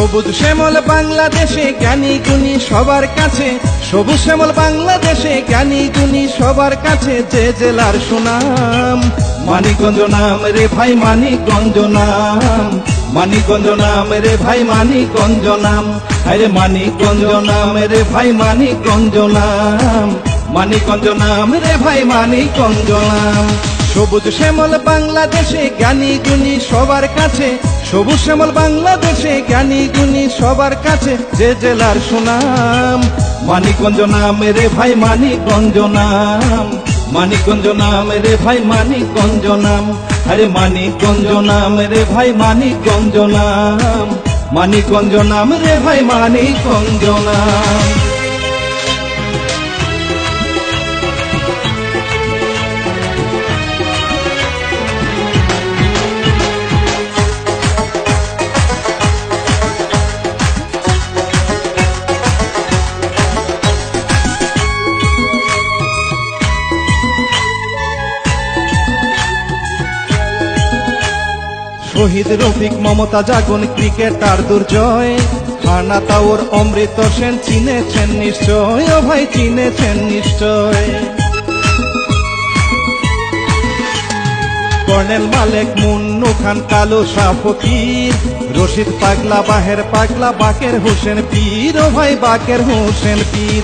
সবুজ শ্যামল বাংলাদেশে জ্ঞানী গুণী সবার কাছে, সবুজ শ্যামল বাংলাদেশে জ্ঞানী গুণী সবার কাছে, যে জেলার সুনাম মানিকগঞ্জ নাম রে ভাই, মানিকগঞ্জ নাম, মানিকগঞ্জ নাম রে ভাই, মানিকগঞ্জ নাম, আরে মানিকগঞ্জ নাম রে ভাই, মানিকগঞ্জ নাম, মানিকগঞ্জ নাম রে ভাই, মানিকগঞ্জ নাম। সবুজ শ্যামল বাংলাদেশে জ্ঞানী গুণী সবার কাছে, সবুজ শ্যামল বাংলাদেশে জ্ঞানী গুণী সবার কাছে, যে জেলার সুনাম মানিকগঞ্জ নাম রে ভাই, মানিকগঞ্জ নাম, মানিকগঞ্জ নাম রে ভাই, মানিকগঞ্জ নাম, আরে মানিকগঞ্জ নাম রে ভাই, মানিকগঞ্জ নাম, মানিকগঞ্জ নাম রে ভাই, মানিকগঞ্জ নাম। শহীদ রফিক, মমতা জাগন, ক্রিকেটার দুর্জয়, খানা তাওর, অমৃত সেন চিনেছেন নিশ্চয়, ও ভাই চিনেছেন নিশ্চয়। কর্নেল মালেক, মুন্নু খান, কালো শাহ ফকির, রশিদ পাগলা, বাহের পাগলা, বাকের হোসেন পীর, ও ভাই বাকের হোসেন পীর।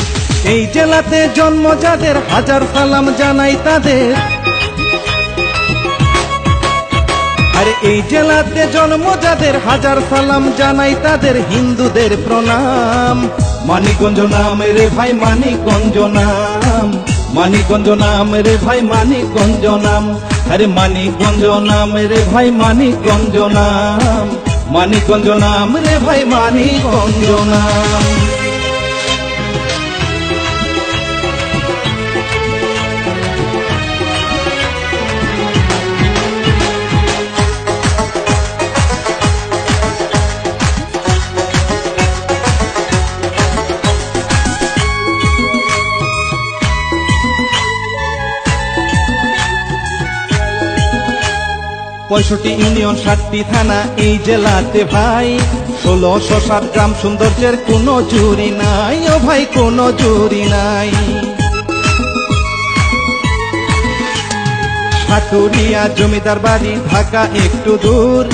এই জেলাতে জন্ম যাদের, হাজার সালাম জানাই তাদের, আরে এই জেলাতে জন্ম যাদের, হাজার সালাম জানাই তাদের, হিন্দুদের প্রণাম। মানিকগঞ্জ নাম রে ভাই, মানিকগঞ্জ নাম, মানিকগঞ্জ নাম রে ভাই, মানিকগঞ্জ নাম, আরে মানিকগঞ্জ নাম রে ভাই, মানিকগঞ্জ নাম, মানিকগঞ্জ নাম রে ভাই, মানিকগঞ্জ নাম। পঁয়ষট্টি ইউনিয়ন, 60টি থানা এই জেলাতে ভাই, 1607 গ্রাম, সৌন্দর্যের কোনো জুরি নাই, ও ভাই কোনো জুরি নাই। সাটুরিয়া জমিদার বাড়ি, ঢাকা একটু দূর,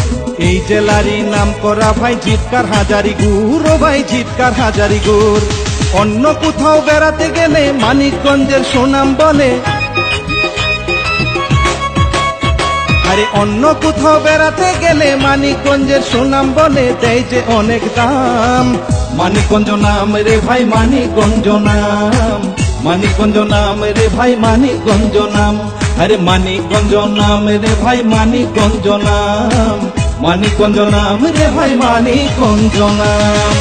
এই জেলারই নাম করা ভাই জিটকার হাজারি গুড়, ও ভাই জিটকার হাজারি গুড়। অন্য কোথাও বেড়াতে গেলে মানিকগঞ্জের সুনাম বলে, আরে অন্য কোথাও বেড়াতে গেলে মানিকগঞ্জের সুনাম বলে, দেয় যে অনেক দাম। মানিকগঞ্জ নাম রে ভাই, মানিকগঞ্জ নাম, মানিকগঞ্জ নাম রে ভাই, মানিকগঞ্জ নাম, আরে মানিকগঞ্জ নাম রে ভাই, মানিকগঞ্জ নাম, মানিকগঞ্জ নাম রে ভাই, মানিকগঞ্জ নাম।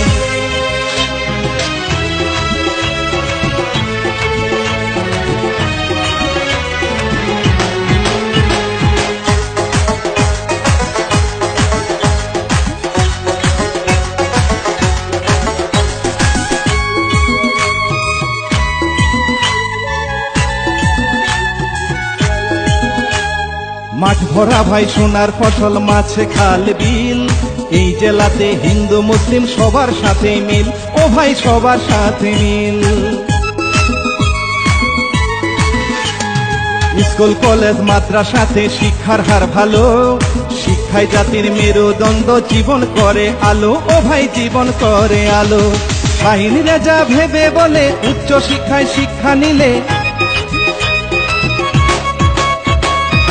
মাঠ ভরা ভাই সোনার ফসল, মাছে খাল বিল, এই জেলাতে হিন্দু মুসলিম সবার সাথে মিল, ও ভাই সবার সাথে মিল। স্কুল কলেজ মাদ্রাসাতে শিক্ষার হার ভালো, শিক্ষায় জাতির মেরুদণ্ড, জীবন করে আলো, ও ভাই জীবন করে আলো। শাহিন রাজা ভেবে বলে, উচ্চ শিক্ষায় শিক্ষা নিলে,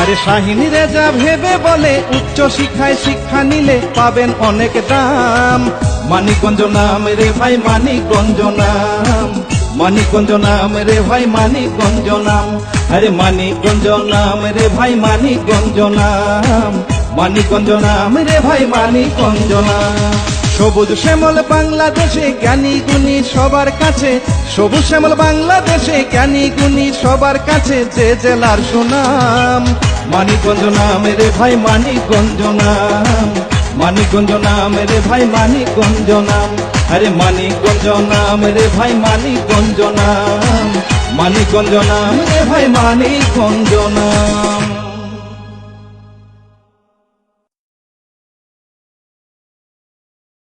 আরে শাহিন রেজা ভেবে বলে, উচ্চ শিক্ষায় শিক্ষা নিলে পাবেন অনেক দাম। মানিকগঞ্জ নাম রে ভাই, মানিকগঞ্জ নাম, মানিকগঞ্জ নাম রে ভাই, মানিকগঞ্জ নাম, আরে মানিকগঞ্জ নাম রে ভাই, মানিকগঞ্জ নাম, মানিকগঞ্জ নাম রে ভাই, মানিকগঞ্জ নাম। সবুজ শ্যামল বাংলাদেশে জ্ঞানী গুণী সবার কাছে, সবুজ শ্যামল বাংলাদেশে জ্ঞানী গুণী সবার কাছে, যে জেলার সুনাম মানিকগঞ্জ নাম রে ভাই, মানিকগঞ্জ নাম, মানিকগঞ্জ নাম রে ভাই, মানিকগঞ্জ নাম, আরে মানিকগঞ্জ নাম রে ভাই, মানিকগঞ্জ নাম, মানিকগঞ্জ নাম রে ভাই, মানিকগঞ্জ নাম।